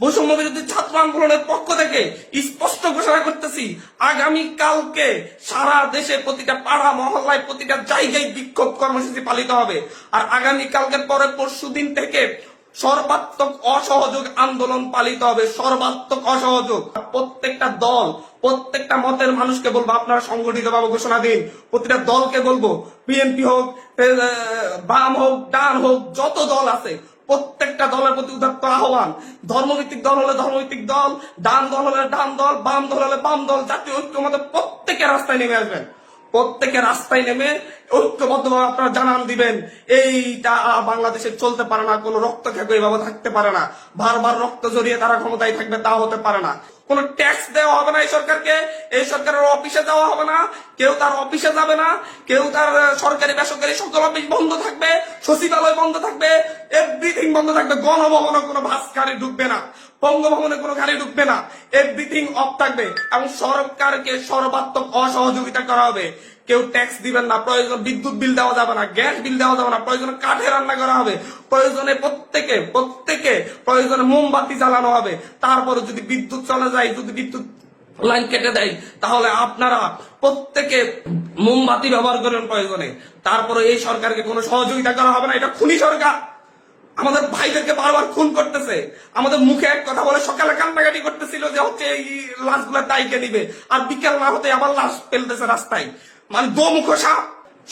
বৈষম্য বিরোধী ছাত্র আন্দোলনের পক্ষ থেকে স্পষ্ট ঘোষণা করতেছি, আগামী কালকে সারা দেশে প্রতিটা পাড়া মহল্লায় প্রতিটা জায়গায় বিক্ষোভ কর্মসূচি পালিত হবে। আর আগামী কালকের পরে পরশুদিন থেকে সর্বাত্মক অসহযোগ আন্দোলন পালিত হবে। সর্বাত্মক অসহযোগ। প্রত্যেকটা দল, প্রত্যেকটা মতের মানুষকে বলবো আপনারা সংগঠিত ভাবে ঘোষণা দিন। প্রতিটা দলকে বলবো, বিএনপি হোক, বাম হোক, ডান হোক, যত দল আছে প্রত্যেকটা দলের প্রতি উদাত্ত আহ্বান। ধর্মভিত্তিক দল হলে ধর্মভিত্তিক দল, ডান দল হলে ডান দল, বাম দল হলে বাম দল, জাতীয় ঐক্যমতে প্রত্যেকে রাস্তায় নেমে আসবেন। প্রত্যেকে রাস্তায় নেমে ঐক্যবদ্ধভাবে আপনারা জানান দিবেন, এইটা বাংলাদেশে চলতে পারে না। কোনো রক্তক্ষেপ এইভাবে থাকতে পারে না। বারবার রক্ত জড়িয়ে তারা ক্ষমতায় থাকবে, তা হতে পারে না। কোন ট্যাক্স দেওয়া হবে না এই সরকারকে, এই সরকারের অফিসে যাওয়া হবে না, কেউ তার অফিসে যাবে না, কেউ তার সরকারি বেসরকারি সকল অফিস বন্ধ থাকবে, সচিবালয় বন্ধ থাকবে, এভরিথিং বন্ধ থাকবে। গণভবনে কোনো বাস গাড়ি ঢুকবে না, বঙ্গভবনে কোনো গাড়ি ঢুকবে না, এভরিথিং অফ থাকবে। এবং সরকারকে সর্বাত্মক অসহযোগিতা করা হবে। কেউ ট্যাক্স দিবেন না, প্রয়োজন বিদ্যুৎ বিল দেওয়া যাবে না, গ্যাস বিল দেওয়া যাবে না, প্রয়োজনে কাঠে রান্না করা হবে, প্রয়োজনে প্রত্যেকে প্রয়োজনে মোমবাতি জ্বালানো হবে। তারপরে যদি বিদ্যুৎ চলে যায়, যদি বিদ্যুৎ লাইন কেটে দেয়, তাহলে আপনারা প্রত্যেকে মোমবাতি ব্যবহার করেন প্রয়োজনে। তারপরে এই সরকারকে কোনো সহযোগিতা করা হবে না। এটা খুনি সরকার। আমাদের ভাইদেরকে বারবার খুন করতেছে। আমাদের মুখে এক কথা বলে সকালে কান্নাকাটি করতেছিল যে হচ্ছে এই লাশগুলো দায়কে নিবে, আর বিকেল না হতে আবার লাশ ফেলতেছে রাস্তায়। মানে দোমুখ সাপ।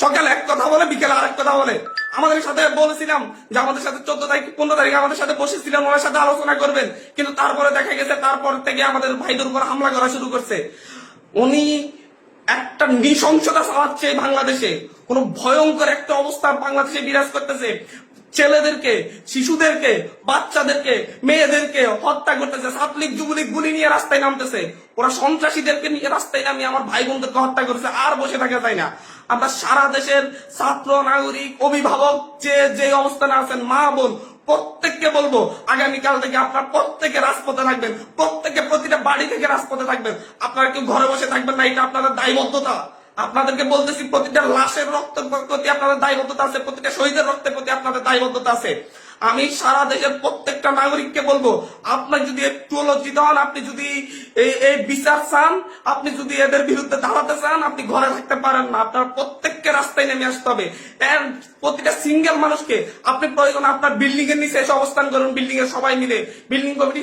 সকালে এক কথা বলে, বিকেলে আরেক কথা বলে। আমাদের সাথে বলেছিলাম যে আমাদের সাথে 14 তারিখ 15 তারিখে আমাদের সাথে বসেছিলেন, ওনার সাথে আলোচনা করবেন, কিন্তু তারপরে দেখা গেছে তারপর থেকে আমাদের ভাইদের উপর হামলা করা শুরু করছে। উনি একটা নৃশংসতা চালাচ্ছে বাংলাদেশে। কোন ভয়ঙ্কর একটা অবস্থা বাংলাদেশে বিরাজ করতেছে। ছেলেদেরকে, শিশুদেরকে, বাচ্চাদেরকে, মেয়েদেরকে হত্যা করতেছে। ছাত্রলীগ, যুবলীগ গুলি নিয়ে রাস্তায় নামতেছে। ওরা সন্ত্রাসীদেরকে নিয়ে রাস্তায় নামিয়ে আমার ভাই বোনদেরকে হত্যা করেছে। আর বসে থাকা যায় না। আমরা সারা দেশের ছাত্র, নাগরিক, অভিভাবক যে অবস্থানে আছেন, মা বোন, প্রত্যেককে বলবো আগামীকাল থেকে আপনারা প্রত্যেকে রাজপথে থাকবেন। প্রত্যেকে প্রতিটা বাড়ি থেকে রাজপথে থাকবেন। আপনারা কেউ ঘরে বসে থাকবেন না, এটা আপনাদের দায়বদ্ধতা। আপনাদেরকে বলতেছি, প্রতিটা লাশের রক্তের প্রতি আপনাদের দায়বদ্ধতা আছে, প্রতিটা শহীদের রক্তের প্রতি আপনাদের দায়বদ্ধতা আছে। আমি সারা দেশের প্রত্যেকটা নাগরিককে বলবো, আপনার যদি একটু লজ্জিত হন, আপনি যদি এই বিচার চান, আপনি যদি এদের বিরুদ্ধে দাঁড়াতে চান, আপনি ঘরে থাকতে পারেন না। আপনার প্রত্যেককে রাস্তায় নেমে আসতে হবে। প্রতিটা সিঙ্গেল মানুষকে আপনি প্রয়োজন আপনার বিল্ডিং এর নিচে এসে অবস্থান করুন। বিল্ডিং এর সবাই মিলে, বিল্ডিং কমিটি,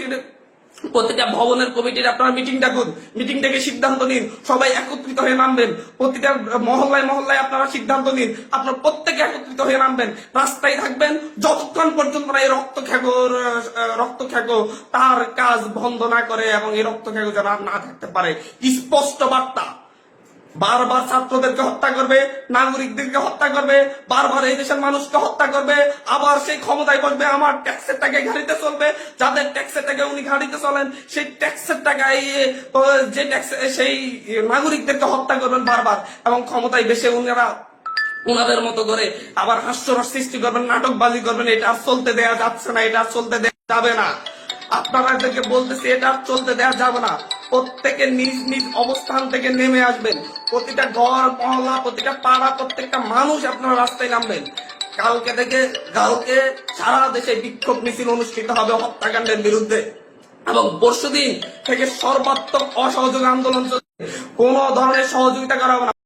প্রতিটা ভবনের কমিটির আপনারা মিটিং ডাকুন। মিটিং থেকে সিদ্ধান্ত নিন, সবাই একত্রিত হয়ে নামবেন। প্রতিটা মহল্লায় মহল্লায় আপনারা সিদ্ধান্ত নিন, আপনারা প্রত্যেকে একত্রিত হয়ে নামবেন, রাস্তায় থাকবেন যতক্ষণ পর্যন্ত না এই রক্তক্ষেকো তার কাজ বন্ধ না করে, এবং এই রক্তক্ষেকো যেন না থাকতে পারে। স্পষ্ট বার্তা। বারবার ছাত্রদেরকে হত্যা করবে, নাগরিকদেরকে হত্যা করবে, বারবার এই দেশের মানুষকে হত্যা করবে, আবার সেই ক্ষমতায় বসবে, আমার ট্যাক্সের টাকায় গাড়িতে চলবে। যাদের ট্যাক্সের টাকায় উনি গাড়িতে চলেন, সেই ট্যাক্সের টাকায় যে ট্যাক্স, সেই নাগরিকদেরকে হত্যা করবেন বারবার, এবং ক্ষমতায় বেশে উনাদের মতো করে আবার হাস্যরস সৃষ্টি করবেন, নাটকবাজি করবেন। এটা আর চলতে দেওয়া যাচ্ছে না, এটা আর চলতে দেওয়া যাবে না। আপনাদেরকে বলতেছি, এটা আর চলতে দেওয়া যাবে না। প্রত্যেকে নিজ নিজ অবস্থান থেকে নেমে আসবেন। প্রতিটা ঘর, মহল্লা, প্রতিটা পাড়া, প্রত্যেকটা মানুষ আপনারা রাস্তায় নামবেন। কালকে সারা দেশে বিক্ষোভ মিছিল অনুষ্ঠিত হবে হত্যাকাণ্ডের বিরুদ্ধে, এবং পরশুদিন থেকে সর্বাত্মক অসহযোগ আন্দোলন চলছে। কোন ধরনের সহযোগিতা করা হবে না।